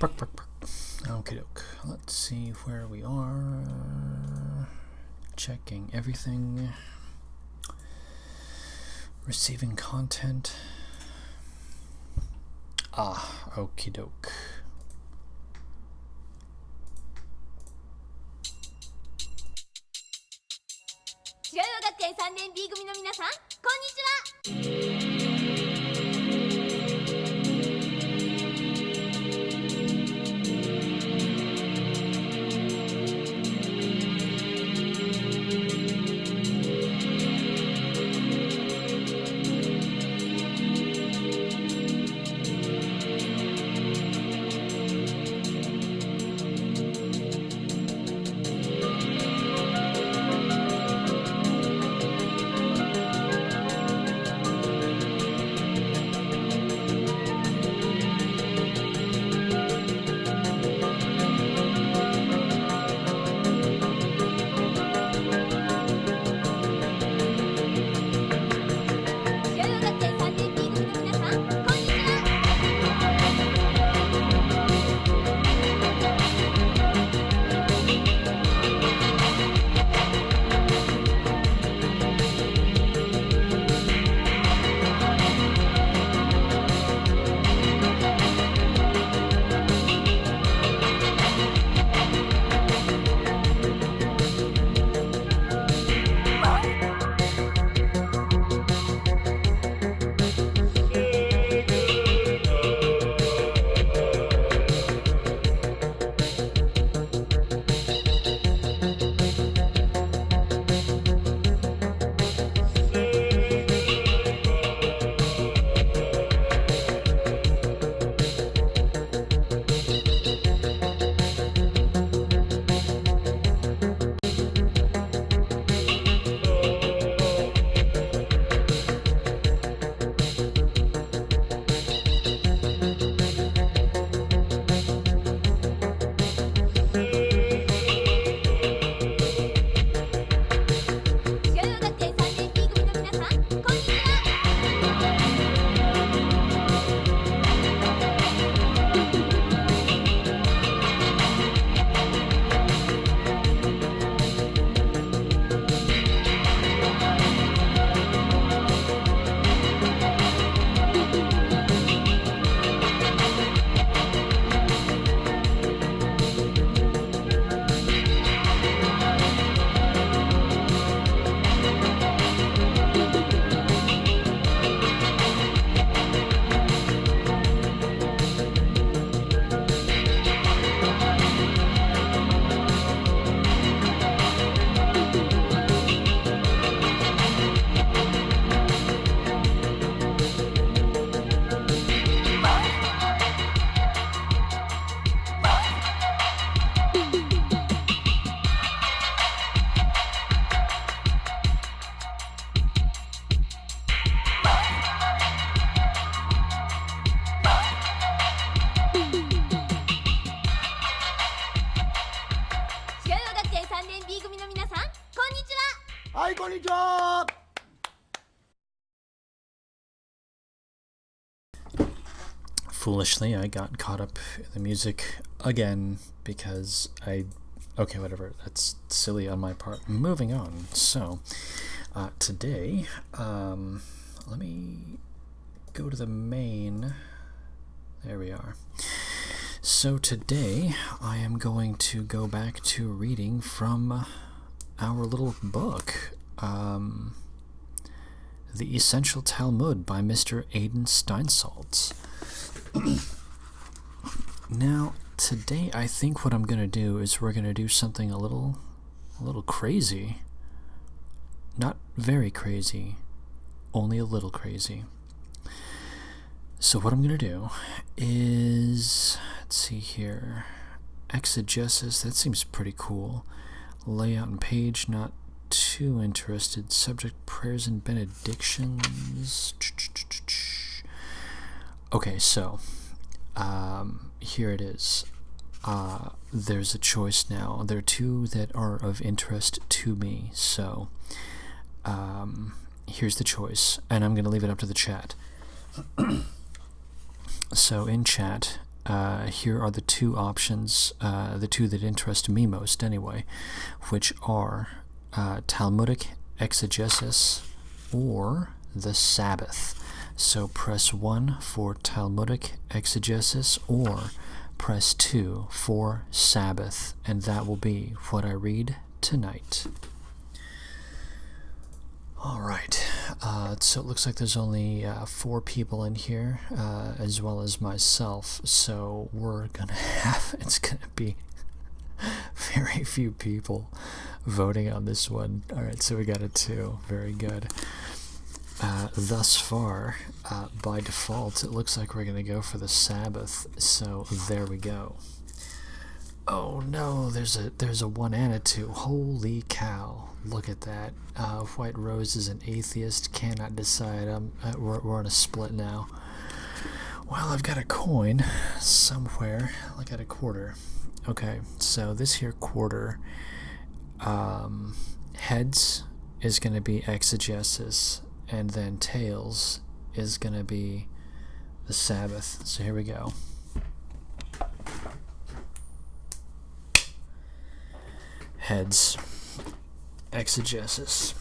Bark, bark, bark. Okay, doke. Let's see where we are. Checking everything. Receiving content. Okie doke. Foolishly, I got caught up in the music again because okay, whatever, that's silly on my part. Moving on. So, today, let me go to the main. There we are. So today, I am going to go back to reading from our little book, The Essential Talmud by Mr. Aidan Steinsaltz. Now, today I think what I'm going to do is we're going to do something a little crazy. Not very crazy, only a little crazy. So what I'm going to do is, let's see here, exegesis, that seems pretty cool. Layout and page, not too interested. Subject, prayers and benedictions. Okay, so here it is. There's a choice now. There are two that are of interest to me, so here's the choice, and I'm going to leave it up to the chat. So in chat, here are the two options, the two that interest me most anyway, which are Talmudic exegesis or the Sabbath. So press 1 for Talmudic exegesis or press 2 for Sabbath, and that will be what I read tonight. Alright, so it looks like there's only 4 people in here, as well as myself, so it's gonna be very few people voting on this one. Alright, so we got a 2, very good. Thus far, by default, it looks like we're gonna go for the Sabbath, so there we go. Oh no, there's a 1 and a 2. Holy cow, look at that. White Rose is an atheist, cannot decide. We're on a split now. Well, I've got a coin somewhere. I got a quarter. Okay, so this here quarter, heads is going to be exegesis, and then tails is going to be the Sabbath. So here we go. Heads, exegesis.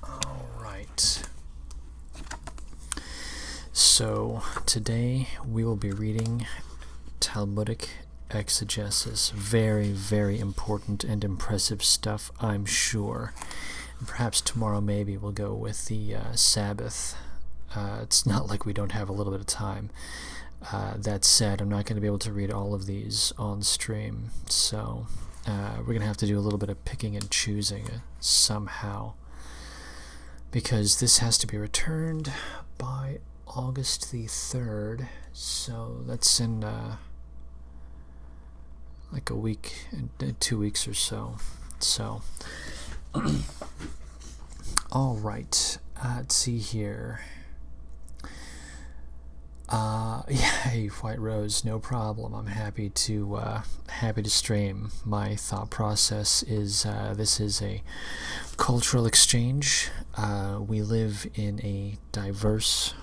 Alright. So today we will be reading Talmudic exegesis. Very, very important and impressive stuff, I'm sure. And perhaps tomorrow maybe we'll go with the Sabbath. It's not like we don't have a little bit of time. That said, I'm not going to be able to read all of these on stream, so we're going to have to do a little bit of picking and choosing somehow, because this has to be returned by August the 3rd, so that's in like a week, 2 weeks or so. So, alright, let's see here. Yeah, White Rose, no problem. I'm happy to stream. My thought process is this is a cultural exchange. We live in a diverse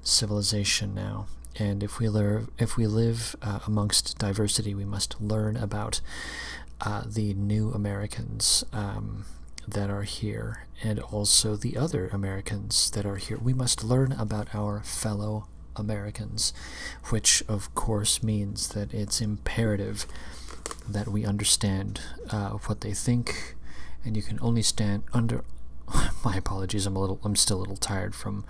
civilization now, and if we live amongst diversity, we must learn about the new Americans that are here, and also the other Americans that are here. We must learn about our fellow Americans, which of course means that it's imperative that we understand what they think, and you can only stand under my apologies, I'm still a little tired from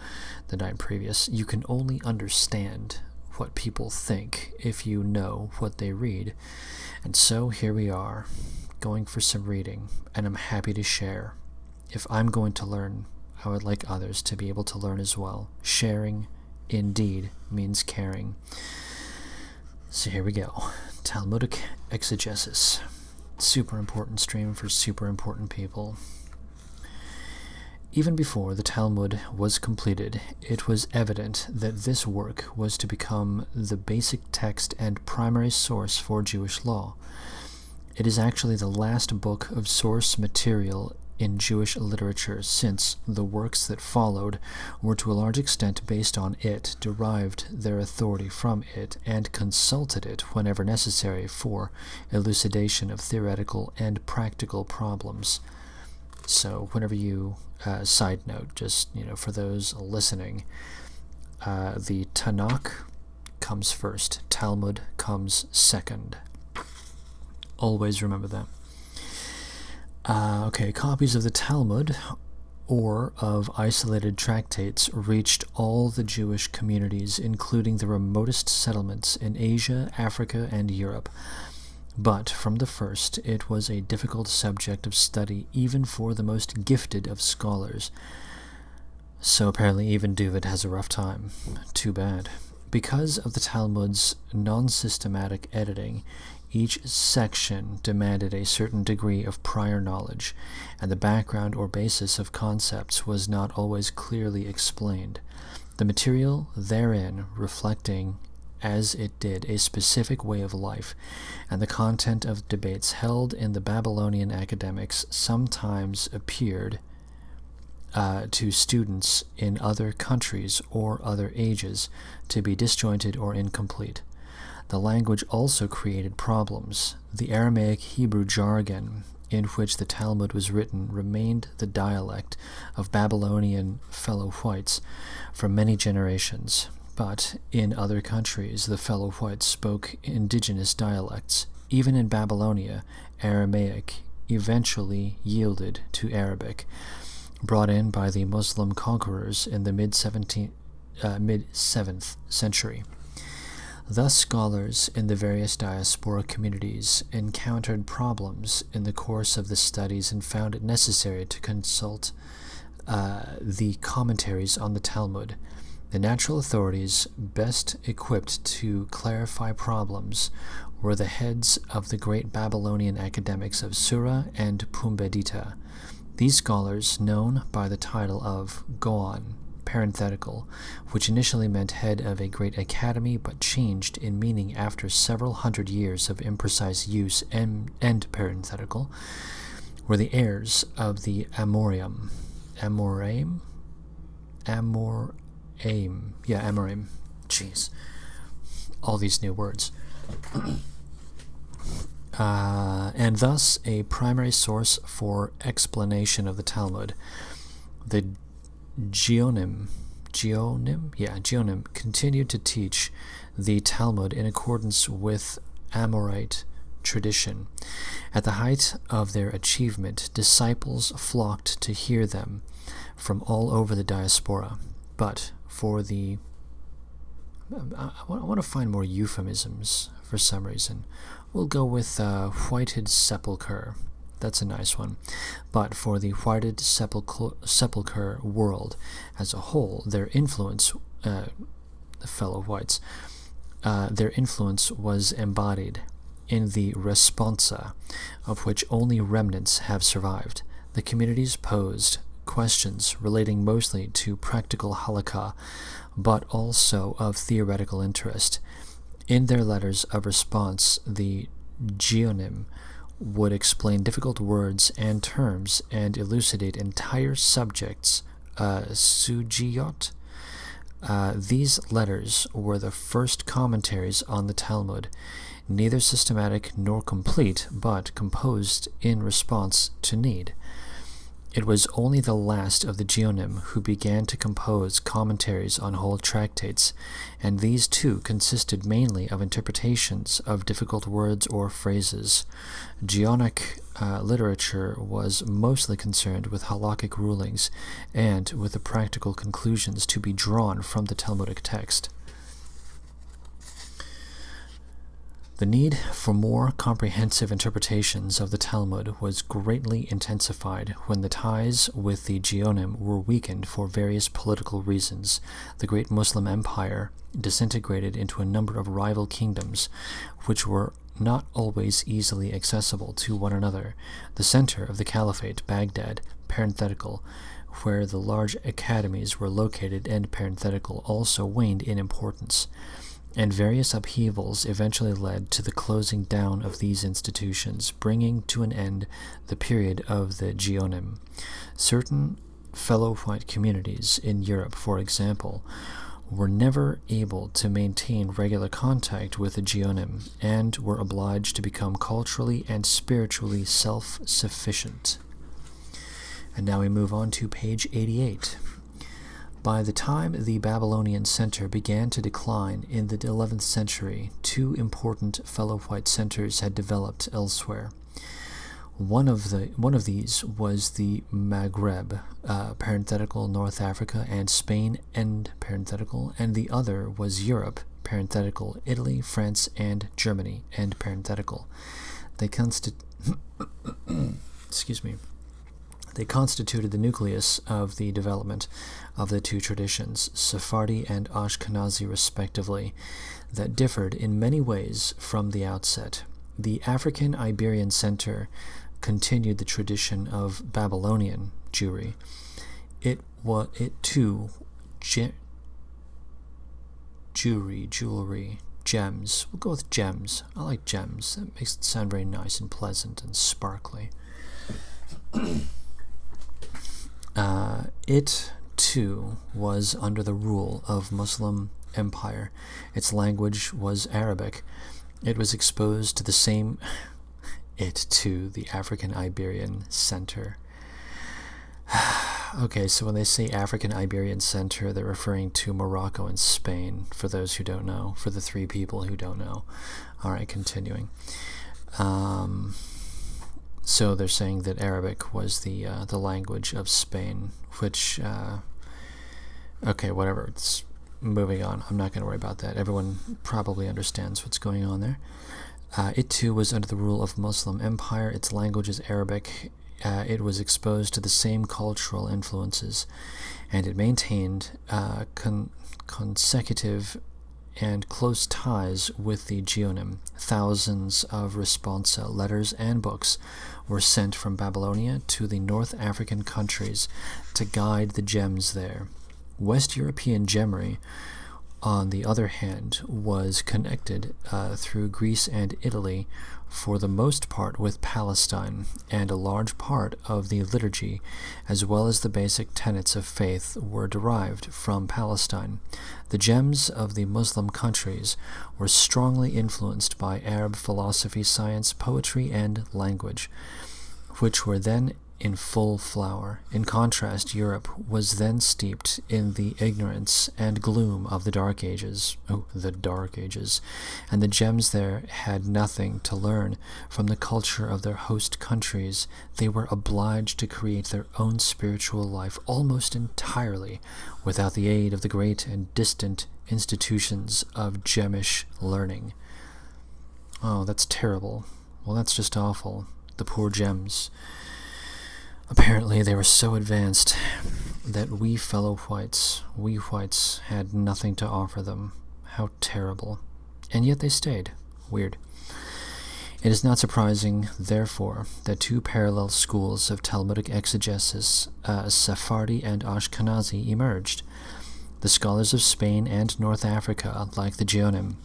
the night previous. You can only understand what people think if you know what they read. And so here we are, going for some reading, and I'm happy to share. If I'm going to learn, I would like others to be able to learn as well. Sharing indeed means caring. So here we go. Talmudic exegesis. Super important stream for super important people. Even before the Talmud was completed, it was evident that this work was to become the basic text and primary source for Jewish law. It is actually the last book of source material in Jewish literature, since the works that followed were to a large extent based on it, derived their authority from it, and consulted it whenever necessary for elucidation of theoretical and practical problems. So whenever you, side note, just for those listening, the Tanakh comes first, Talmud comes second. Always remember that. Okay, copies of the Talmud or of isolated tractates reached all the Jewish communities, including the remotest settlements in Asia, Africa, and Europe. But from the first, it was a difficult subject of study even for the most gifted of scholars. So apparently even Duvid has a rough time. Too bad. Because of the Talmud's non-systematic editing, each section demanded a certain degree of prior knowledge, and the background or basis of concepts was not always clearly explained. The material therein reflecting, as it did, a specific way of life, and the content of debates held in the Babylonian academics sometimes appeared to students in other countries or other ages to be disjointed or incomplete. The language also created problems. The Aramaic Hebrew jargon in which the Talmud was written remained the dialect of Babylonian fellow whites for many generations, but in other countries the fellow whites spoke indigenous dialects. Even in Babylonia, Aramaic eventually yielded to Arabic, brought in by the Muslim conquerors in the mid-7th century. Thus, scholars in the various diaspora communities encountered problems in the course of the studies and found it necessary to consult the commentaries on the Talmud. The natural authorities best equipped to clarify problems were the heads of the great Babylonian academics of Sura and Pumbedita. These scholars, known by the title of Gaon, parenthetical, which initially meant head of a great academy but changed in meaning after several hundred years of imprecise use, end parenthetical, were the heirs of the Amoraim. Jeez. All these new words. And thus a primary source for explanation of the Talmud. The Geonim continued to teach the Talmud in accordance with Amorite tradition. At the height of their achievement, disciples flocked to hear them from all over the diaspora. But for the... I want to find more euphemisms for some reason. We'll go with whited sepulchre. That's a nice one. But for the whited sepulchre world as a whole, their influence, fellow whites, their influence was embodied in the responsa, of which only remnants have survived. The communities posed questions relating mostly to practical halakha, but also of theoretical interest. In their letters of response, the Geonim would explain difficult words and terms and elucidate entire subjects, sugiyot. These letters were the first commentaries on the Talmud, neither systematic nor complete, but composed in response to need. It was only the last of the Geonim who began to compose commentaries on whole tractates, and these too consisted mainly of interpretations of difficult words or phrases. Geonic literature was mostly concerned with halakhic rulings and with the practical conclusions to be drawn from the Talmudic text. The need for more comprehensive interpretations of the Talmud was greatly intensified when the ties with the Geonim were weakened for various political reasons. The great Muslim empire disintegrated into a number of rival kingdoms, which were not always easily accessible to one another. The center of the caliphate, Baghdad, parenthetical, where the large academies were located, end parenthetical, also waned in importance, and various upheavals eventually led to the closing down of these institutions, bringing to an end the period of the Geonim. Certain fellow white communities in Europe, for example, were never able to maintain regular contact with the Geonim and were obliged to become culturally and spiritually self-sufficient. And now we move on to page 88. By the time the Babylonian center began to decline in the 11th century, two important fellow white centers had developed elsewhere. One of these was the Maghreb, parenthetical, North Africa, and Spain, end parenthetical, and the other was Europe, parenthetical, Italy, France, and Germany, end parenthetical. They They constituted the nucleus of the development of the two traditions, Sephardi and Ashkenazi respectively, that differed in many ways from the outset. The African-Iberian Center continued the tradition of Babylonian Jewry. Jewelry, gems. We'll go with gems. I like gems. That makes it sound very nice and pleasant and sparkly. It, too, was under the rule of Muslim empire. Its language was Arabic. It was exposed to the same... It, too, the African-Iberian Center. Okay, so when they say African-Iberian Center, they're referring to Morocco and Spain, for those who don't know, for the three people who don't know. Alright, continuing. So they're saying that Arabic was the language of Spain, which, okay, whatever, it's moving on. I'm not going to worry about that. Everyone probably understands what's going on there. It too was under the rule of Muslim empire. Its language is Arabic. It was exposed to the same cultural influences, and it maintained consecutive and close ties with the Geonim. Thousands of responsa letters and books were sent from Babylonia to the North African countries to guide the gems there. West European gemmery, on the other hand, was connected through Greece and Italy, for the most part with Palestine, and a large part of the liturgy, as well as the basic tenets of faith, were derived from Palestine. The gems of the Muslim countries were strongly influenced by Arab philosophy, science, poetry, and language, which were then in full flower. In contrast, Europe was then steeped in the ignorance and gloom of the Dark Ages. Oh, the Dark Ages. And the gems there had nothing to learn from the culture of their host countries. They were obliged to create their own spiritual life almost entirely without the aid of the great and distant institutions of gemish learning. Oh, that's terrible. Well, that's just awful. The poor gems. Apparently they were so advanced that we fellow whites, had nothing to offer them. How terrible. And yet they stayed. Weird. It is not surprising, therefore, that two parallel schools of Talmudic exegesis, Sephardi and Ashkenazi, emerged. The scholars of Spain and North Africa, like the Geonim,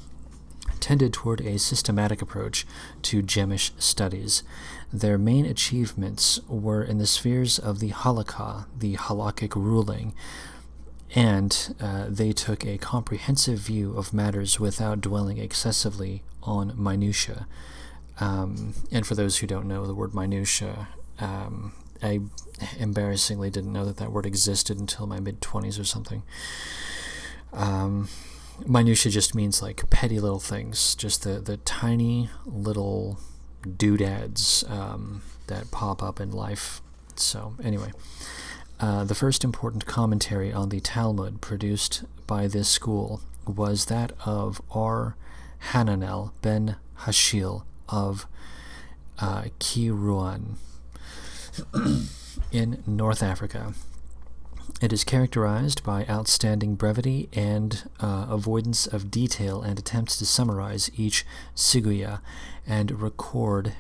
tended toward a systematic approach to gemish studies. Their main achievements were in the spheres of the halakha, the halakhic ruling, and they took a comprehensive view of matters without dwelling excessively on minutiae. And for those who don't know the word minutiae, I embarrassingly didn't know that word existed until my mid-20s or something. Minutia just means like petty little things, just the tiny little doodads that pop up in life. So anyway, the first important commentary on the Talmud produced by this school was that of R. Hananel ben Hashil of Kiruan in North Africa. It is characterized by outstanding brevity and avoidance of detail and attempts to summarize each siguya and record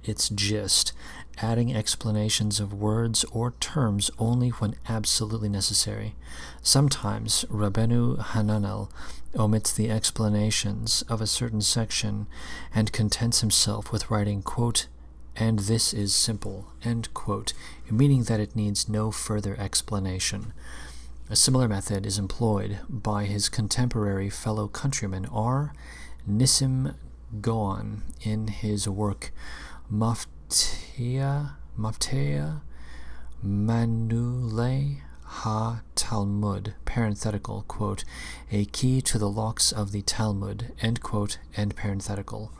its gist, adding explanations of words or terms only when absolutely necessary. Sometimes Rabbeinu Hananel omits the explanations of a certain section and contents himself with writing, quote, "and this is simple," end quote, meaning that it needs no further explanation. A similar method is employed by his contemporary fellow countryman R. Nissim Gaon in his work Maftea Manule Ha-Talmud, parenthetical, quote, "a key to the locks of the Talmud," end quote, end parenthetical,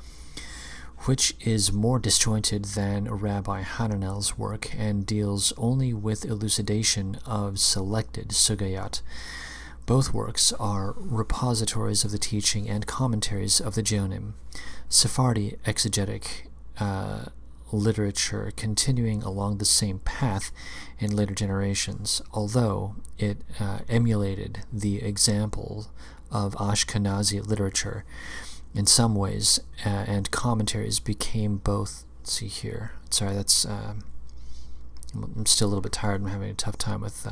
which is more disjointed than Rabbi Hananel's work and deals only with elucidation of selected sugayat. Both works are repositories of the teaching and commentaries of the Geonim. Sephardi exegetic literature continuing along the same path in later generations, although it emulated the example of Ashkenazi literature in some ways, and commentaries became both. Let's see here. Sorry, that's. I'm still a little bit tired. I'm having a tough time with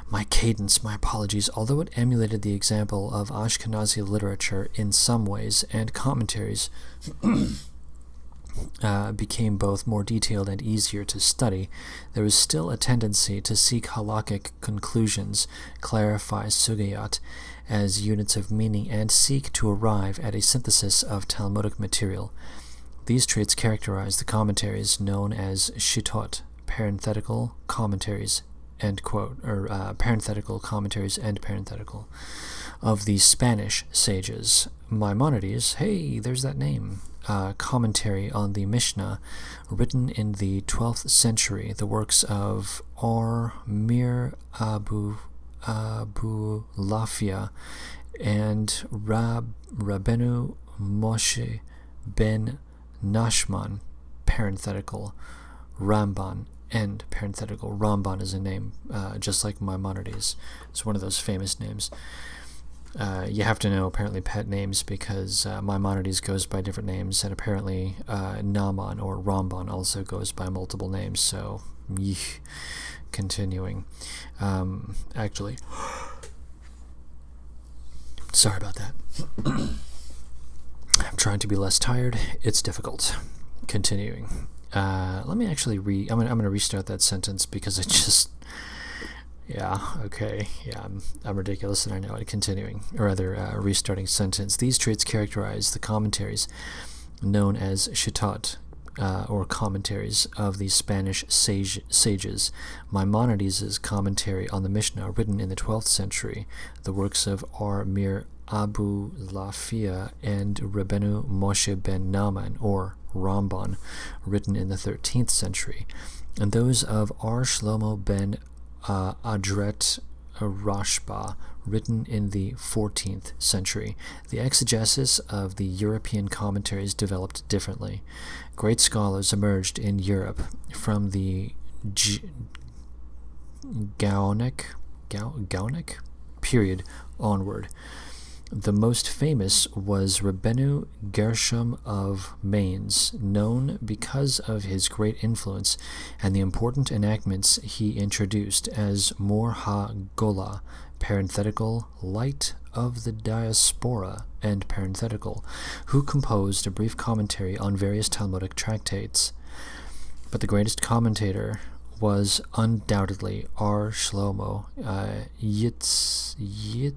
my cadence. My apologies. Although it emulated the example of Ashkenazi literature in some ways, and commentaries became both more detailed and easier to study, there was still a tendency to seek halakhic conclusions, clarify sugayat as units of meaning, and seek to arrive at a synthesis of Talmudic material. These traits characterize the commentaries known as shittot, parenthetical commentaries, end quote, or parenthetical commentaries, end parenthetical, of the Spanish sages. Maimonides, hey, there's that name, commentary on the Mishnah, written in the 12th century, the works of Mir Abu Lafia and Rabbenu Moshe ben Nachman, parenthetical, Ramban, end parenthetical. Ramban is a name, just like Maimonides. It's one of those famous names. You have to know, apparently, pet names, because Maimonides goes by different names, and apparently Naaman or Ramban also goes by multiple names, so continuing. Actually, sorry about that. I'm trying to be less tired. It's difficult. Continuing. Let me actually I'm gonna restart that sentence because it just... Yeah, okay. Yeah, I'm ridiculous and I know it. Continuing, or rather, restarting sentence. These traits characterize the commentaries known as shittot, or commentaries of the Spanish sages. Maimonides' commentary on the Mishnah, written in the 12th century, the works of Mir Abu Lafia and Rabbenu Moshe ben Naaman, or Ramban, written in the 13th century, and those of Shlomo ben Adret Rashba, written in the 14th century. The exegesis of the European commentaries developed differently. Great scholars emerged in Europe from the Gaonic period onward. The most famous was Rabbenu Gershom of Mainz, known because of his great influence and the important enactments he introduced as Mor Ha-Gola, parenthetical, light of the diaspora, end parenthetical, who composed a brief commentary on various Talmudic tractates. But the greatest commentator was undoubtedly Shlomo Yitzhaki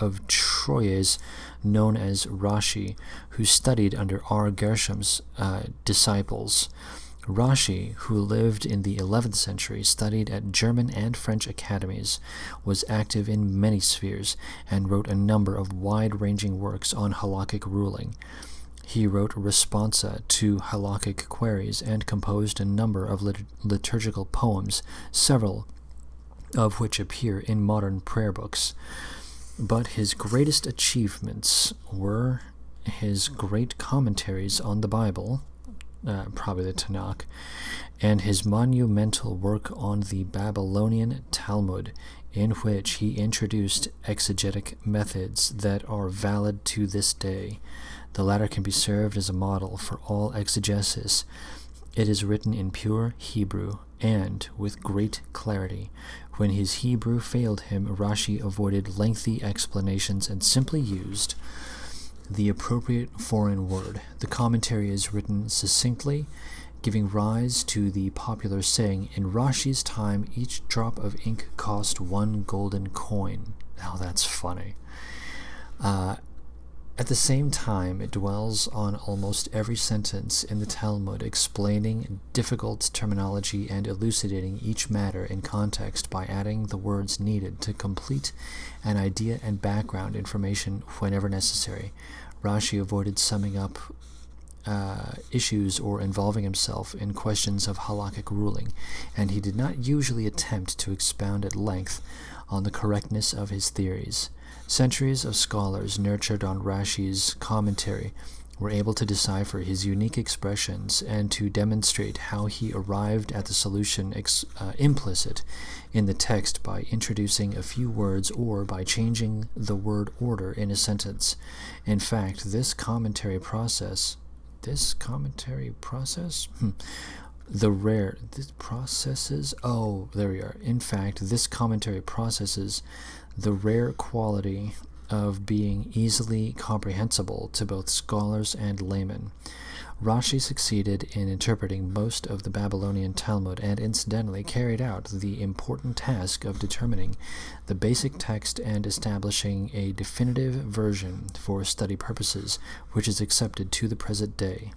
of Troyes, known as Rashi, who studied under Gershom's disciples. Rashi, who lived in the 11th century, studied at German and French academies, was active in many spheres, and wrote a number of wide-ranging works on halakhic ruling. He wrote responsa to halakhic queries and composed a number of liturgical poems, several of which appear in modern prayer books. But his greatest achievements were his great commentaries on the Bible, probably the Tanakh, and his monumental work on the Babylonian Talmud, in which he introduced exegetic methods that are valid to this day. The latter can be served as a model for all exegesis. It is written in pure Hebrew and with great clarity. When his Hebrew failed him, Rashi avoided lengthy explanations and simply used the appropriate foreign word. The commentary is written succinctly, giving rise to the popular saying, "In Rashi's time, each drop of ink cost 1 golden coin." Now that's funny. At the same time, it dwells on almost every sentence in the Talmud, explaining difficult terminology and elucidating each matter in context by adding the words needed to complete an idea and background information whenever necessary. Rashi avoided summing up issues or involving himself in questions of halakhic ruling, and he did not usually attempt to expound at length on the correctness of his theories. Centuries of scholars nurtured on Rashi's commentary were able to decipher his unique expressions and to demonstrate how he arrived at the solution implicit in the text by introducing a few words or by changing the word order in a sentence. In fact, this commentary process, the rare, this processes, oh, there we are. In fact, this commentary processes the rare quality of being easily comprehensible to both scholars and laymen. Rashi succeeded in interpreting most of the Babylonian Talmud and incidentally carried out the important task of determining the basic text and establishing a definitive version for study purposes, which is accepted to the present day.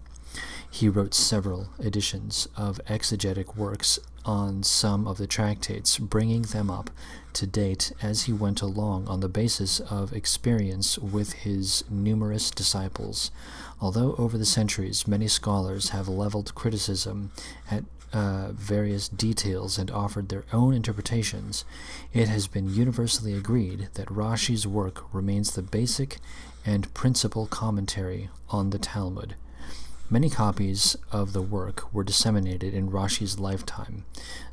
He wrote several editions of exegetic works on some of the tractates, bringing them up to date as he went along on the basis of experience with his numerous disciples. Although over the centuries many scholars have leveled criticism at various details and offered their own interpretations, it has been universally agreed that Rashi's work remains the basic and principal commentary on the Talmud. Many copies of the work were disseminated in Rashi's lifetime,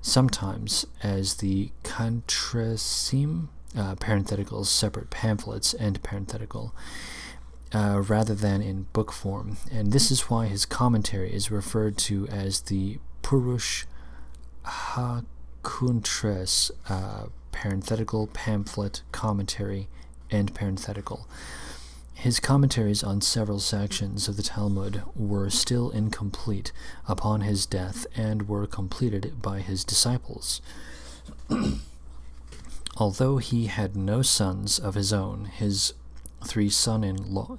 sometimes as the Kantrasim, parentheticals, separate pamphlets, end parenthetical, rather than in book form, and this is why his commentary is referred to as the Purush HaKuntres, parenthetical, pamphlet, commentary, end parenthetical. His commentaries on several sections of the Talmud were still incomplete upon his death and were completed by his disciples. Although he had no sons of his own, his three sons-in-law,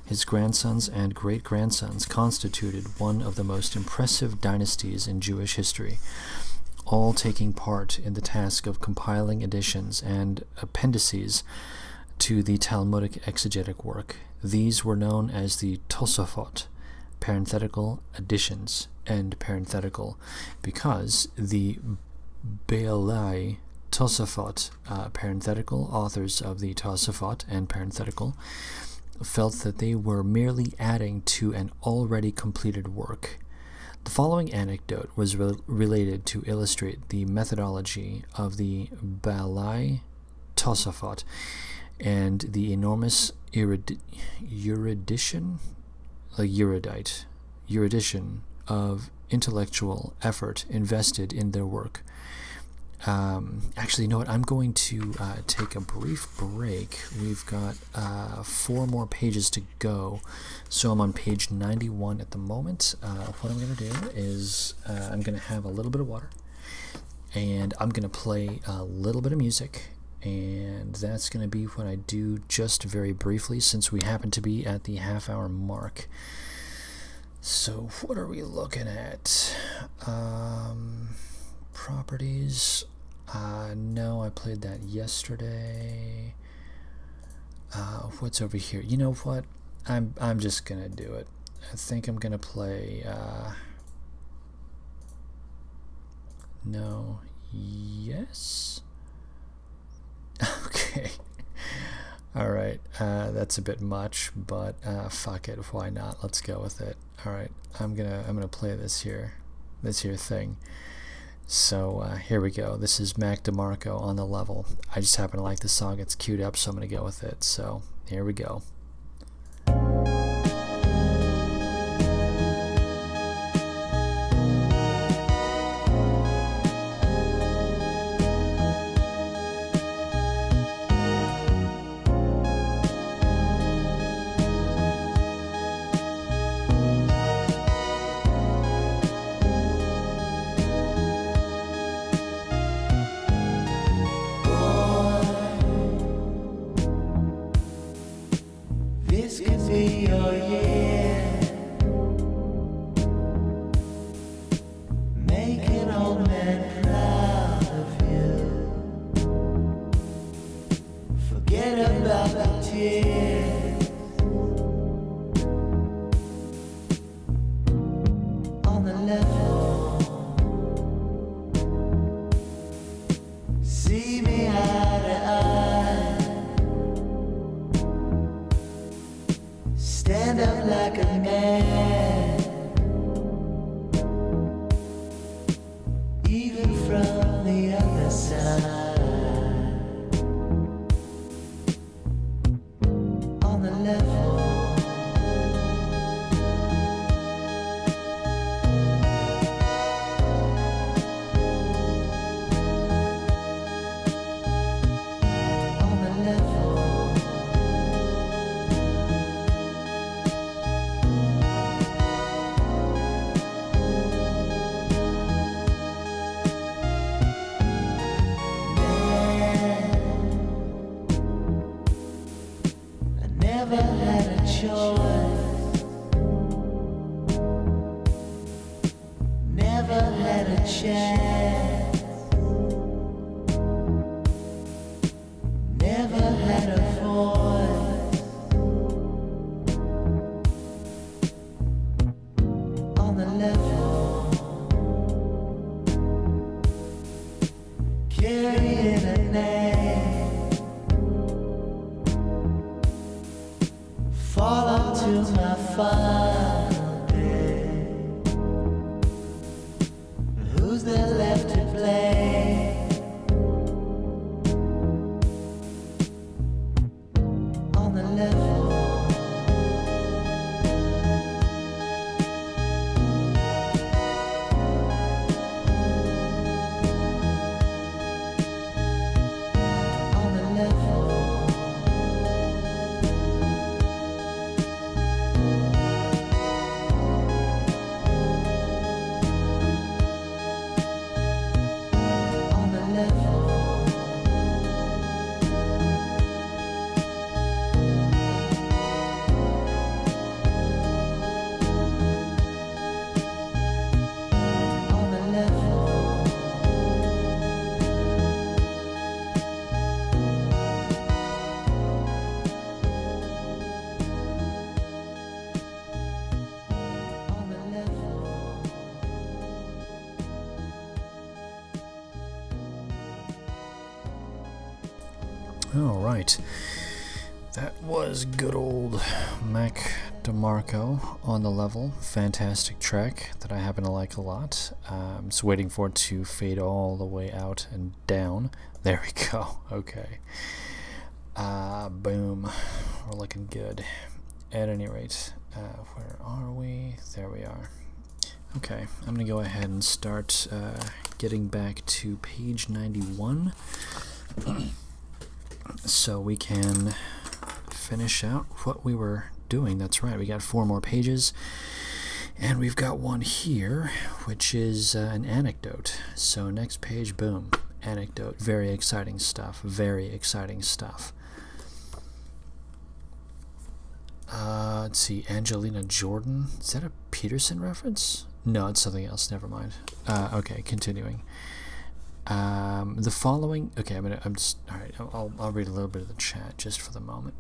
his grandsons and great-grandsons constituted one of the most impressive dynasties in Jewish history, all taking part in the task of compiling editions and appendices to the Talmudic exegetic work. These were known as the Tosafot, parenthetical, additions, end parenthetical, because the Be'alai Tosafot, parenthetical, authors of the Tosafot, end parenthetical, felt that they were merely adding to an already completed work. The following anecdote was related to illustrate the methodology of the Be'alai Tosafot and the enormous erudition of intellectual effort invested in their work. Actually, you know what? I'm going to take a brief break. We've got 4 more pages to go, so I'm on page 91 at the moment. What I'm going to do is I'm going to have a little bit of water, and I'm going to play a little bit of music, and that's going to be what I do just very briefly since we happen to be at the half-hour mark. So what are we looking at? Properties. No, I played that yesterday. What's over here? You know what? I'm just gonna do it. I think I'm gonna play. No. Yes. Okay. All right. That's a bit much, but fuck it. Why not? Let's go with it. All right. I'm gonna play this here thing. So here we go. This is Mac DeMarco on the level. I just happen to like the song. It's queued up, so I'm going to go with it. So here we go. Alright, that was good old Mac DeMarco on the level. Fantastic track that I happen to like a lot. Just waiting for it to fade all the way out and down. There we go. Okay. Boom. We're looking good. At any rate, where are we? There we are. Okay, I'm going to go ahead and start getting back to page 91 so we can finish out what we were doing. That's right, we got 4 more pages, and we've got one here, which is an anecdote. So next page, boom, anecdote. Very exciting stuff, very exciting stuff. Let's see, Angelina Jordan. Is that a Peterson reference? No, it's something else. Never mind. Okay, continuing. The following. Okay, I'm just. All right. I'll read a little bit of the chat just for the moment.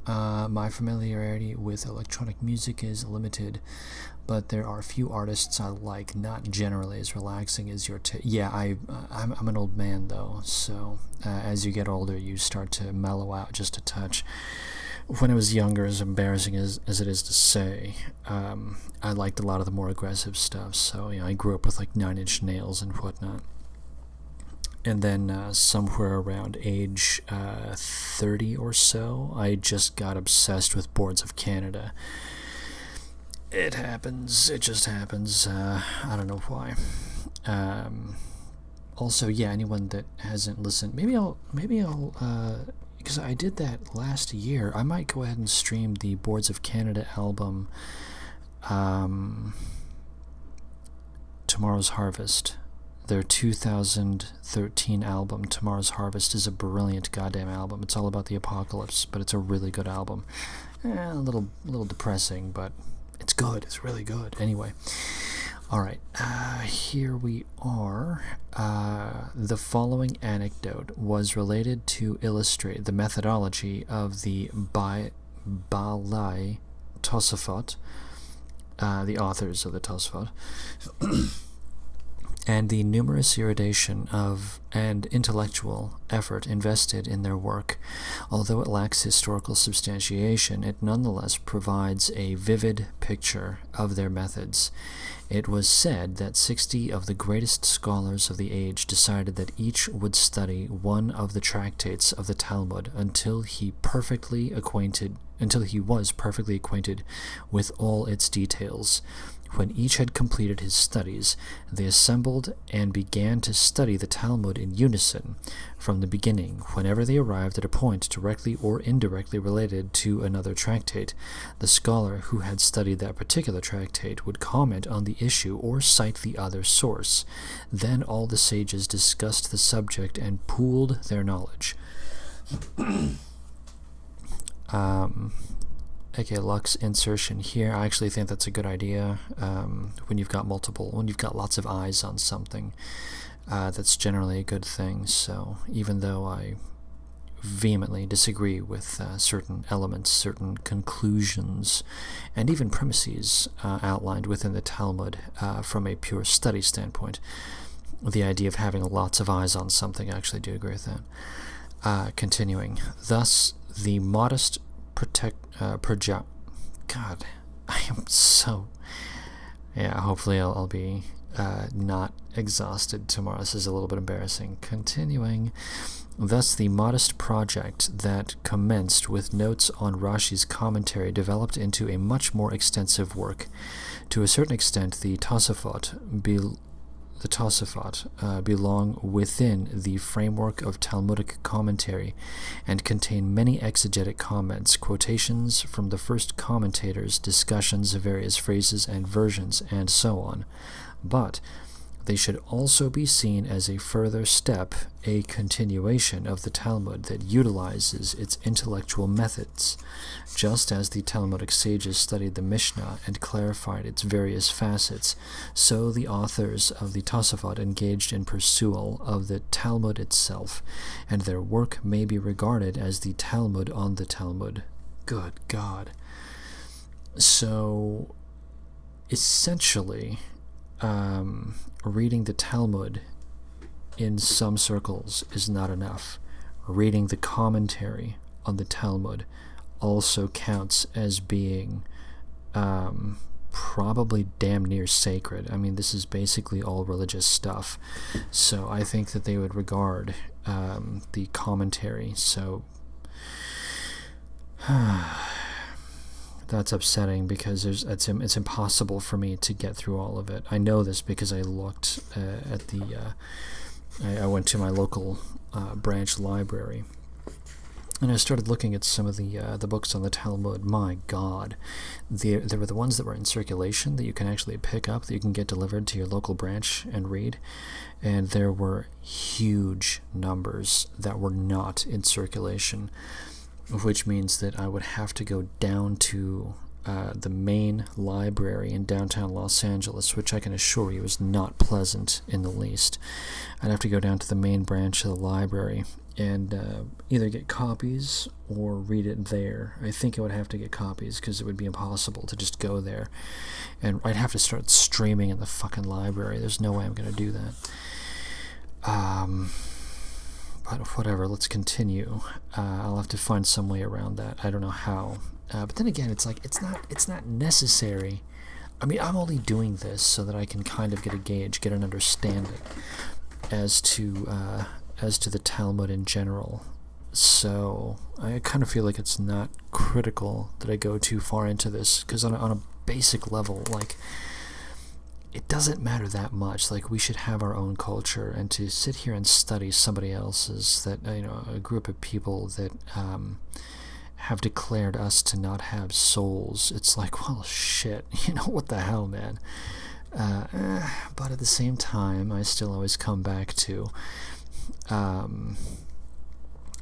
My familiarity with electronic music is limited, but there are a few artists I like. Not generally as relaxing as your. Yeah, I'm an old man though, so as you get older, you start to mellow out just a touch. When I was younger, as embarrassing as it is to say, I liked a lot of the more aggressive stuff. So I grew up with like 9 Inch Nails and whatnot. And then somewhere around age 30 or so, I just got obsessed with Boards of Canada. It happens. It just happens. I don't know why. Also, yeah, anyone that hasn't listened, maybe I'll because I did that last year. I might go ahead and stream the Boards of Canada album, Tomorrow's Harvest. Their 2013 album, Tomorrow's Harvest, is a brilliant goddamn album. It's all about the apocalypse, but it's a really good album. A little depressing, but it's good. It's really good. Anyway, all right. Here we are. The following anecdote was related to illustrate the methodology of the Balai Tosafot, the authors of the Tosafot, and the numerous erudition of and intellectual effort invested in their work. Although it lacks historical substantiation, it nonetheless provides a vivid picture of their methods. It was said that 60 of the greatest scholars of the age decided that each would study one of the tractates of the Talmud until he was perfectly acquainted with all its details. When each had completed his studies, they assembled and began to study the Talmud in unison from the beginning. Whenever they arrived at a point directly or indirectly related to another tractate, the scholar who had studied that particular tractate would comment on the issue or cite the other source. Then all the sages discussed the subject and pooled their knowledge. Okay, Lux insertion here. I actually think that's a good idea. When you've got lots of eyes on something, that's generally a good thing. So even though I vehemently disagree with certain elements, certain conclusions, and even premises outlined within the Talmud from a pure study standpoint, the idea of having lots of eyes on something, I actually do agree with that. Continuing. Thus, the modest God, I am so... Yeah, hopefully I'll be not exhausted tomorrow. This is a little bit embarrassing. Continuing. Thus, the modest project that commenced with notes on Rashi's commentary developed into a much more extensive work. To a certain extent, the Tosafot belong within the framework of Talmudic commentary and contain many exegetic comments, quotations from the first commentators, discussions of various phrases and versions, and so on. But they should also be seen as a further step, a continuation of the Talmud that utilizes its intellectual methods. Just as the Talmudic sages studied the Mishnah and clarified its various facets, so the authors of the Tosafot engaged in pursuit of the Talmud itself, and their work may be regarded as the Talmud on the Talmud. Good God. So, essentially, reading the Talmud in some circles is not enough. Reading the commentary on the Talmud also counts as being probably damn near sacred. I mean, this is basically all religious stuff. So I think that they would regard the commentary. So that's upsetting because it's impossible for me to get through all of it. I know this because I looked at I went to my local branch library, and I started looking at some of the books on the Talmud. My God, there were the ones that were in circulation that you can actually pick up, that you can get delivered to your local branch and read, and there were huge numbers that were not in circulation, which means that I would have to go down to the main library in downtown Los Angeles, which I can assure you is not pleasant in the least. I'd have to go down to the main branch of the library and either get copies or read it there. I think I would have to get copies because it would be impossible to just go there. And I'd have to start streaming in the fucking library. There's no way I'm going to do that. But whatever, let's continue. I'll have to find some way around that. I don't know how. But then again, it's like it's not necessary. I mean, I'm only doing this so that I can kind of get a gauge, get an understanding as to the Talmud in general. So I kind of feel like it's not critical that I go too far into this, because on a basic level, like, it doesn't matter that much. Like, we should have our own culture, and to sit here and study somebody else's, that, a group of people that have declared us to not have souls, it's like, well, shit, what the hell, man. But at the same time, I still always come back to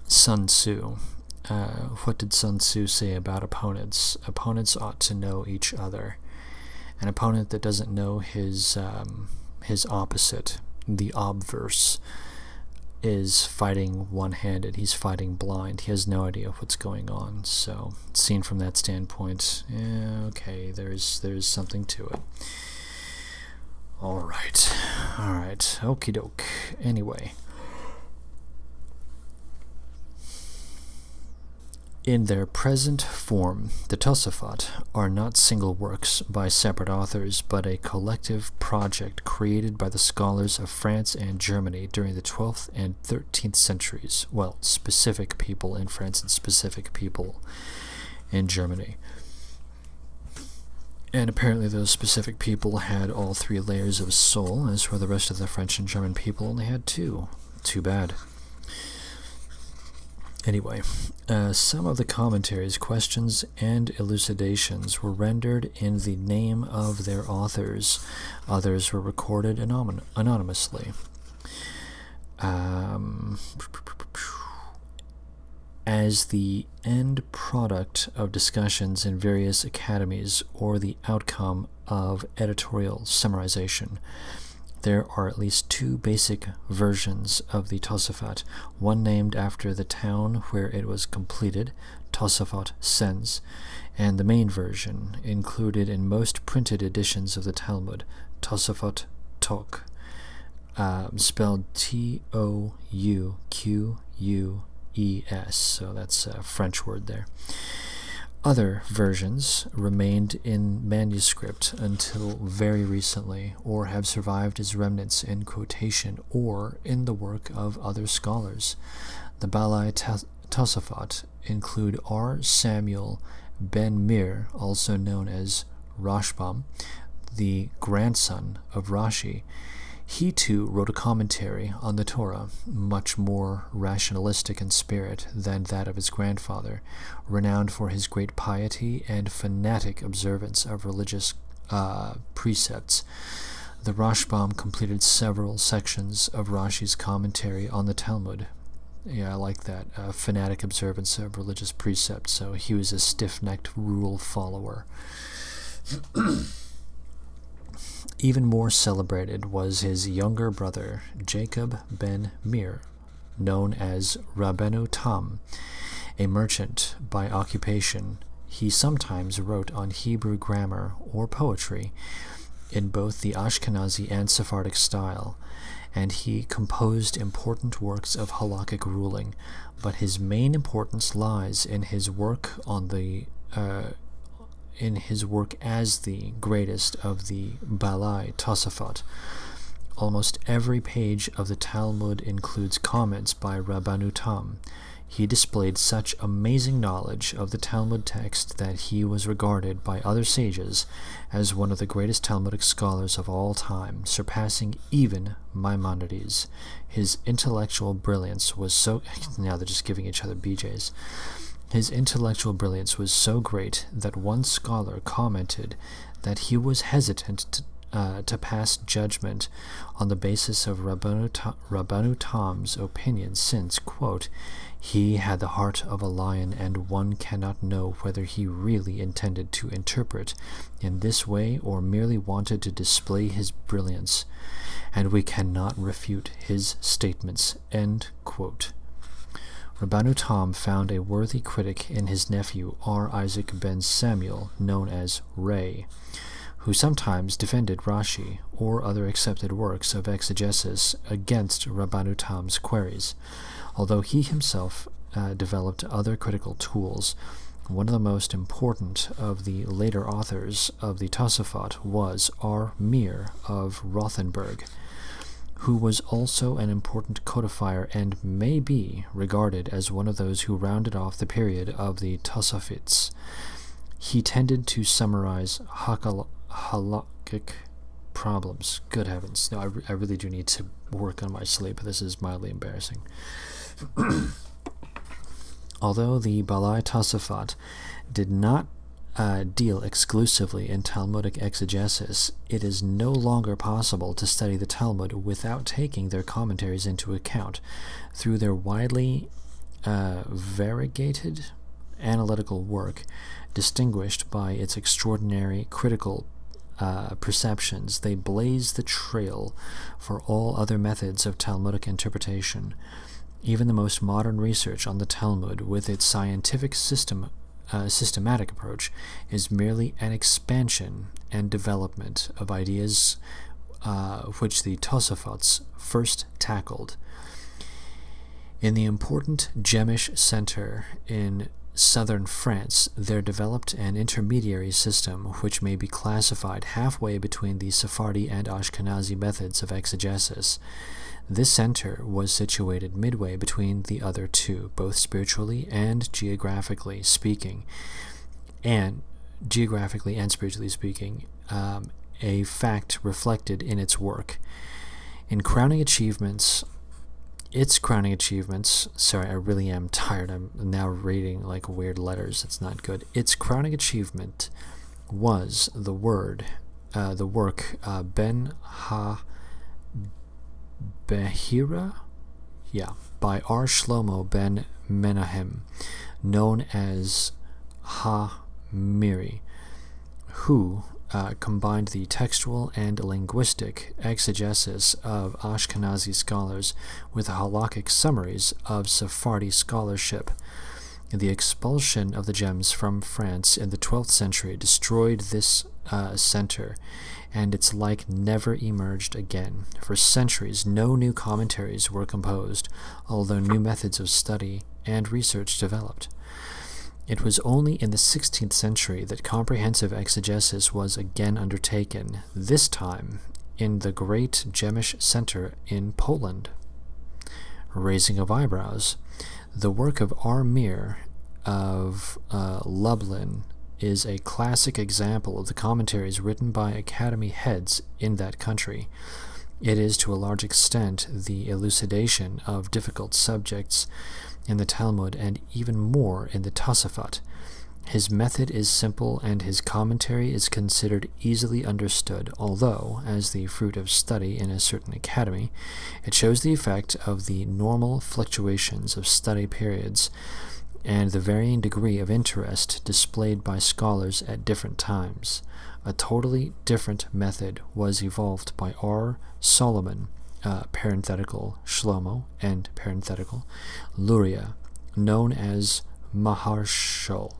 Sun Tzu. What did Sun Tzu say about opponents? Opponents ought to know each other. An opponent that doesn't know his opposite, the obverse, is fighting one-handed. He's fighting blind. He has no idea what's going on. So, seen from that standpoint, okay, there's something to it. All right, okie doke. Anyway, in their present form, the Tosafot are not single works by separate authors, but a collective project created by the scholars of France and Germany during the 12th and 13th centuries. Well, specific people in France and specific people in Germany. And apparently those specific people had all three layers of soul, as for the rest of the French and German people only had two. Too bad. Anyway, some of the commentaries, questions, and elucidations were rendered in the name of their authors. Others were recorded anonymously. As the end product of discussions in various academies or the outcome of editorial summarization, there are at least two basic versions of the Tosafot, one named after the town where it was completed, Tosafot Sens, and the main version, included in most printed editions of the Talmud, Tosafot Tok, spelled Touques, so that's a French word there. Other versions remained in manuscript until very recently, or have survived as remnants in quotation or in the work of other scholars. The Balai Tosafot include R. Samuel ben Mir, also known as Rashbam, the grandson of Rashi. He too wrote a commentary on the Torah, much more rationalistic in spirit than that of his grandfather, renowned for his great piety and fanatic observance of religious precepts. The Rashbam completed several sections of Rashi's commentary on the Talmud. Yeah, I like that. Fanatic observance of religious precepts, so he was a stiff-necked rule follower. Even more celebrated was his younger brother, Jacob ben Mir, known as Rabbeinu Tam, a merchant by occupation. He sometimes wrote on Hebrew grammar or poetry in both the Ashkenazi and Sephardic style, and he composed important works of halakhic ruling, but his main importance lies in his work as the greatest of the Balai Tosafot. Almost every page of the Talmud includes comments by Rabbanu Tam. He displayed such amazing knowledge of the Talmud text that he was regarded by other sages as one of the greatest Talmudic scholars of all time, surpassing even Maimonides. His intellectual brilliance was so... Now they're just giving each other BJs. His intellectual brilliance was so great that one scholar commented that he was hesitant to pass judgment on the basis of Rabbanu Tam's opinion since, quote, he had the heart of a lion, and one cannot know whether he really intended to interpret in this way or merely wanted to display his brilliance, and we cannot refute his statements, end quote. Rabbanu Tam found a worthy critic in his nephew R. Isaac ben Samuel, known as Ray, who sometimes defended Rashi or other accepted works of exegesis against Rabbanu Tam's queries. Although he himself developed other critical tools, one of the most important of the later authors of the Tosafot was R. Mir of Rothenburg, who was also an important codifier and may be regarded as one of those who rounded off the period of the Tosafites. He tended to summarize halakhic problems. Good heavens. No, I really do need to work on my sleep. This is mildly embarrassing. Although the Balai Tosafot did not deal exclusively in Talmudic exegesis, it is no longer possible to study the Talmud without taking their commentaries into account. Through their widely variegated analytical work, distinguished by its extraordinary critical perceptions, they blaze the trail for all other methods of Talmudic interpretation. Even the most modern research on the Talmud, with its scientific systematic approach, is merely an expansion and development of ideas which the Tosafots first tackled. In the important Gemish center in southern France, there developed an intermediary system which may be classified halfway between the Sephardi and Ashkenazi methods of exegesis. This center was situated midway between the other two, both spiritually and geographically speaking, a fact reflected in its work. Its crowning achievements, sorry, I really am tired. I'm now reading like weird letters. It's not good. Its crowning achievement was the work Ben Ha-Behira, by R. Shlomo ben Menahem, known as Ha-Miri, who combined the textual and linguistic exegesis of Ashkenazi scholars with the halakhic summaries of Sephardi scholarship. The expulsion of the gems from France in the 12th century destroyed this center, and its like never emerged again. For centuries, no new commentaries were composed, although new methods of study and research developed. It was only in the 16th century that comprehensive exegesis was again undertaken, this time in the great Gemish center in Poland. Raising of eyebrows. The work of R. Mir of Lublin is a classic example of the commentaries written by academy heads in that country. It is to a large extent the elucidation of difficult subjects in the Talmud and even more in the Tosafot. His method is simple and his commentary is considered easily understood, although, as the fruit of study in a certain academy, it shows the effect of the normal fluctuations of study periods and the varying degree of interest displayed by scholars at different times. A totally different method was evolved by R. Solomon, parenthetical Shlomo, end parenthetical, Luria, known as Maharshal.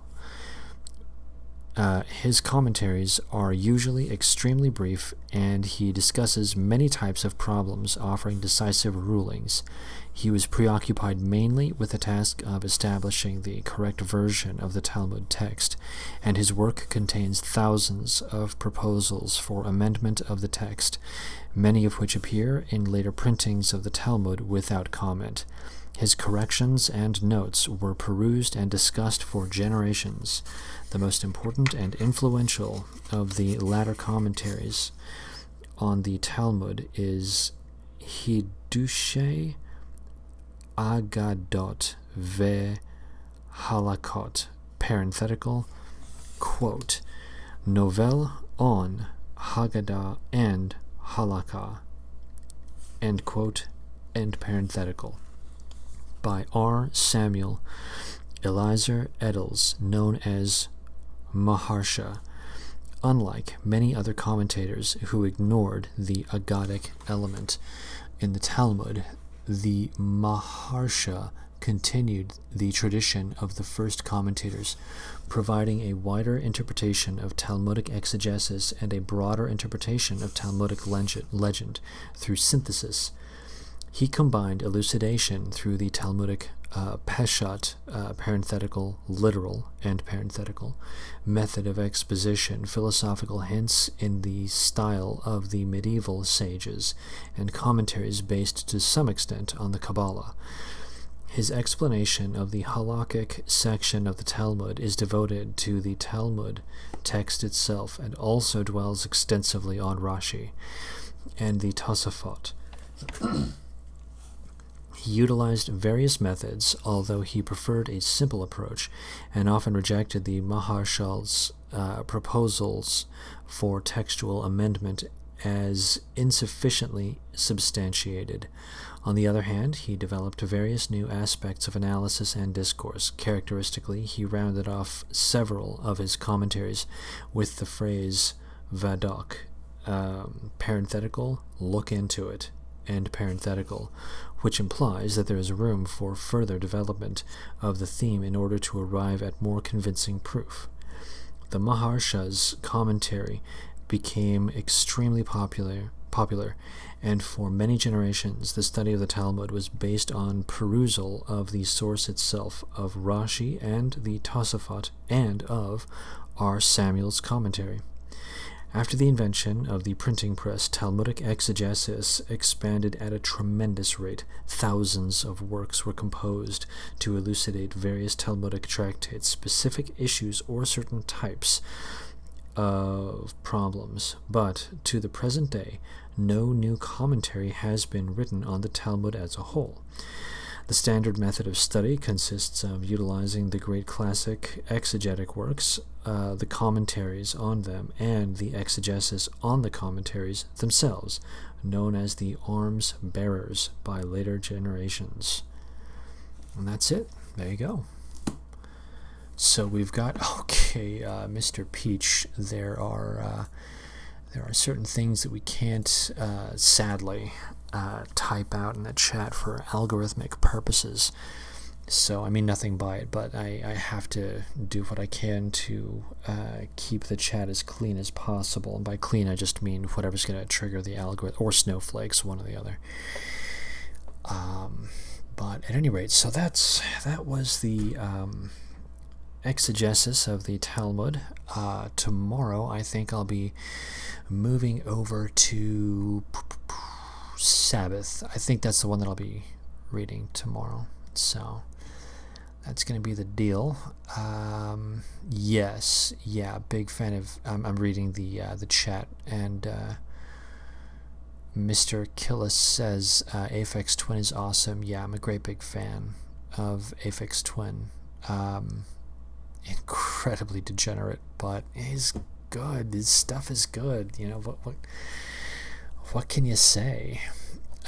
His commentaries are usually extremely brief, and he discusses many types of problems, offering decisive rulings. He was preoccupied mainly with the task of establishing the correct version of the Talmud text, and his work contains thousands of proposals for amendment of the text, many of which appear in later printings of the Talmud without comment. His corrections and notes were perused and discussed for generations. The most important and influential of the latter commentaries on the Talmud is Hidushei Agadot ve Halakot, parenthetical, quote, Novel on Haggadah and Halakha, end quote, end parenthetical, by R. Samuel Eliezer Edels, known as Maharsha, unlike many other commentators who ignored the Aggadic element in the Talmud. The Maharsha continued the tradition of the first commentators, providing a wider interpretation of Talmudic exegesis and a broader interpretation of Talmudic legend through synthesis. He combined elucidation through the Talmudic peshat, parenthetical, literal, and parenthetical, method of exposition, philosophical hints in the style of the medieval sages, and commentaries based to some extent on the Kabbalah. His explanation of the halakhic section of the Talmud is devoted to the Talmud text itself and also dwells extensively on Rashi and the Tosafot. He utilized various methods, although he preferred a simple approach, and often rejected the Maharshal's proposals for textual amendment as insufficiently substantiated. On the other hand, he developed various new aspects of analysis and discourse. Characteristically, he rounded off several of his commentaries with the phrase vadok, parenthetical, look into it, end parenthetical, which implies that there is room for further development of the theme in order to arrive at more convincing proof. The Maharsha's commentary became extremely popular, and for many generations the study of the Talmud was based on perusal of the source itself, of Rashi and the Tosafot, and of R. Samuel's commentary. After the invention of the printing press, Talmudic exegesis expanded at a tremendous rate. Thousands of works were composed to elucidate various Talmudic tractates, specific issues, or certain types of problems. But to the present day, no new commentary has been written on the Talmud as a whole. The standard method of study consists of utilizing the great classic exegetic works, the commentaries on them, and the exegesis on the commentaries themselves, known as the arms bearers by later generations. And that's it. There you go. So we've got, Mr. Peach, there are certain things that we can't, sadly, type out in the chat for algorithmic purposes. So I mean nothing by it, but I have to do what I can to keep the chat as clean as possible. And by clean, I just mean whatever's going to trigger the algorithm, or snowflakes, one or the other. But at any rate, so that was the exegesis of the Talmud. Tomorrow, I think I'll be moving over to Sabbath. I think that's the one that I'll be reading tomorrow. So that's going to be the deal. Yes, yeah, big fan of. I'm reading the chat, and Mr. Killis says Aphex Twin is awesome. Yeah, I'm a great big fan of Aphex Twin. Incredibly degenerate, but he's good. His stuff is good. You know, what can you say?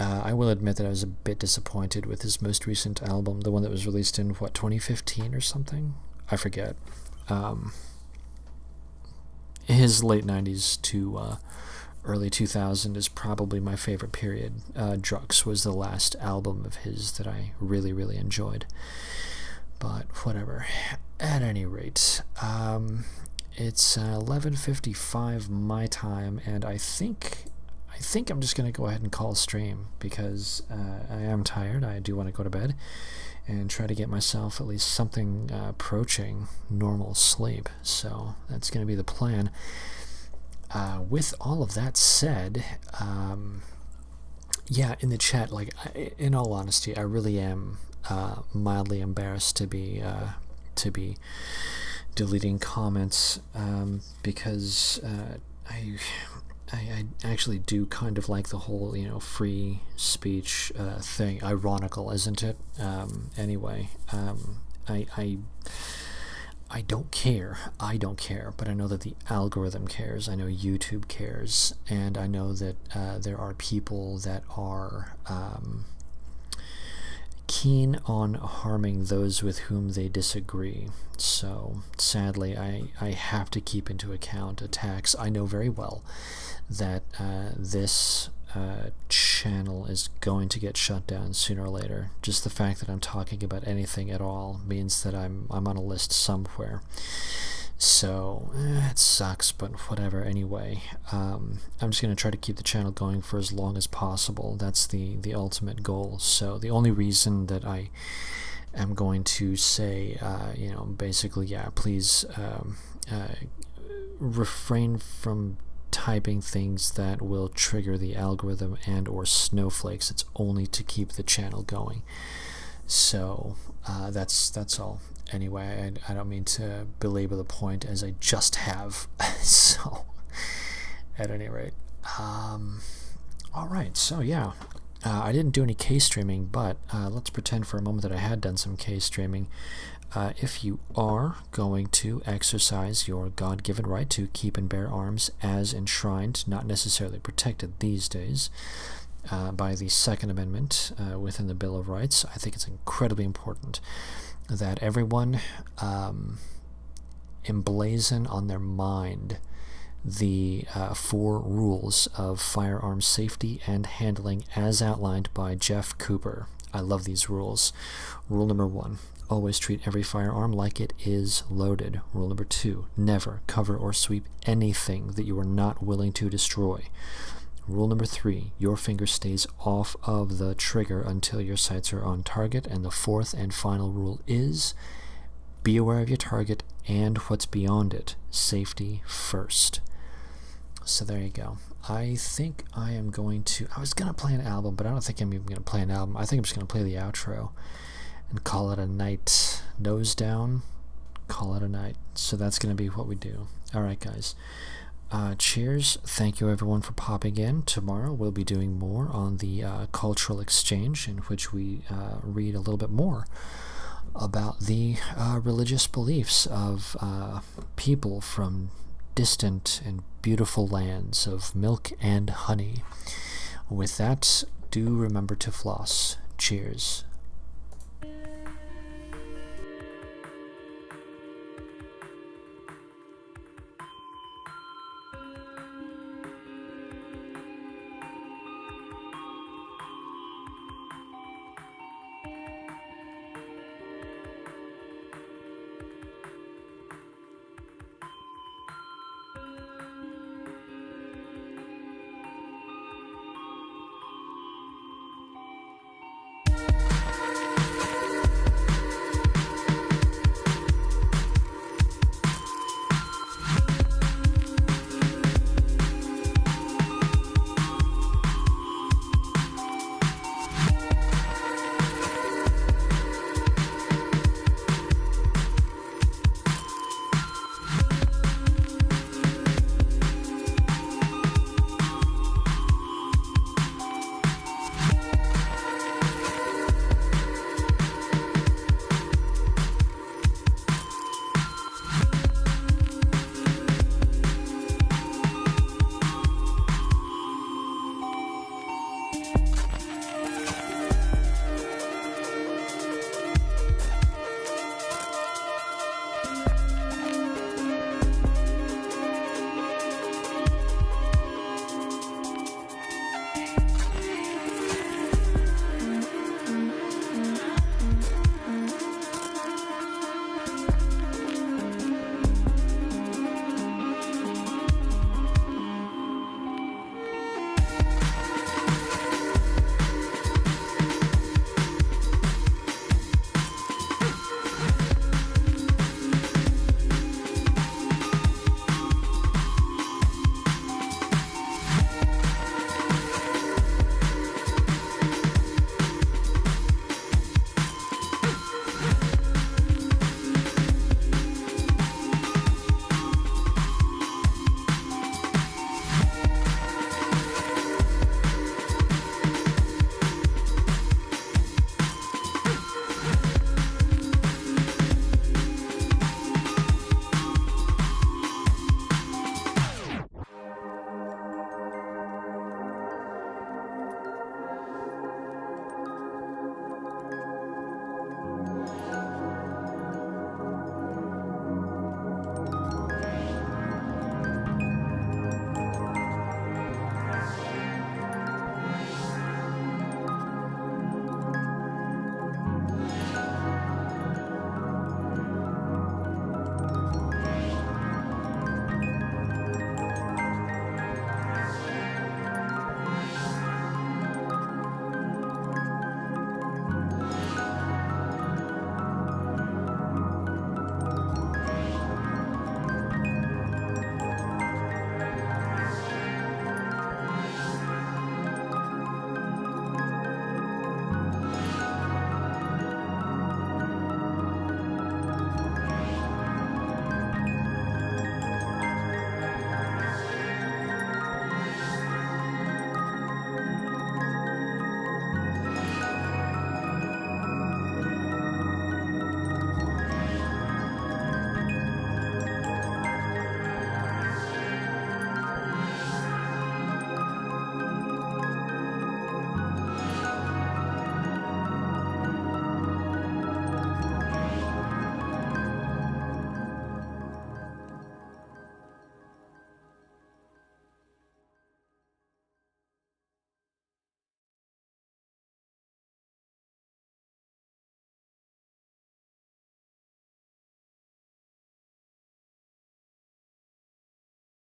I will admit that I was a bit disappointed with his most recent album, the one that was released in 2015 or something. I forget. His late 90s to early 2000 is probably my favorite period. Drux was the last album of his that I really, really enjoyed. But whatever. At any rate, It's 11:55 my time, and I think I'm just gonna go ahead and call stream because I am tired. I do want to go to bed and try to get myself at least something approaching normal sleep. So that's gonna be the plan. With all of that said, yeah, in the chat, like, in all honesty, I really am mildly embarrassed to be deleting comments because I actually do kind of like the whole, free speech thing. Ironical, isn't it? Anyway, I don't care. I don't care, but I know that the algorithm cares. I know YouTube cares, and I know that there are people that are keen on harming those with whom they disagree. So sadly, I have to keep into account attacks. I know very well that this channel is going to get shut down sooner or later. Just the fact that I'm talking about anything at all means that I'm on a list somewhere. So it sucks, but whatever. Anyway, I'm just going to try to keep the channel going for as long as possible. That's the ultimate goal. So the only reason that I am going to say, basically, yeah, please refrain from typing things that will trigger the algorithm and or snowflakes. It's only to keep the channel going. So that's all. Anyway, I don't mean to belabor the point, as I just have. So at any rate, all right, so yeah, I didn't do any case streaming, but let's pretend for a moment that I had done some case streaming. If you are going to exercise your God-given right to keep and bear arms as enshrined, not necessarily protected these days, by the Second Amendment within the Bill of Rights, I think it's incredibly important that everyone emblazon on their mind the 4 rules of firearm safety and handling as outlined by Jeff Cooper. I love these rules. Rule number 1. Always treat every firearm like it is loaded. Rule number 2. Never cover or sweep anything that you are not willing to destroy. Rule number 3. Your finger stays off of the trigger until your sights are on target. And the 4th and final rule is be aware of your target and what's beyond it. Safety first. So there you go. I think I am going to... I was going to play an album, but I don't think I'm even going to play an album. I think I'm just going to play the outro and call it a night. Nose down, call it a night. So that's going to be what we do. Alright, guys. Cheers. Thank you, everyone, for popping in. Tomorrow we'll be doing more on the cultural exchange, in which we read a little bit more about the religious beliefs of people from distant and beautiful lands of milk and honey. With that, do remember to floss. Cheers.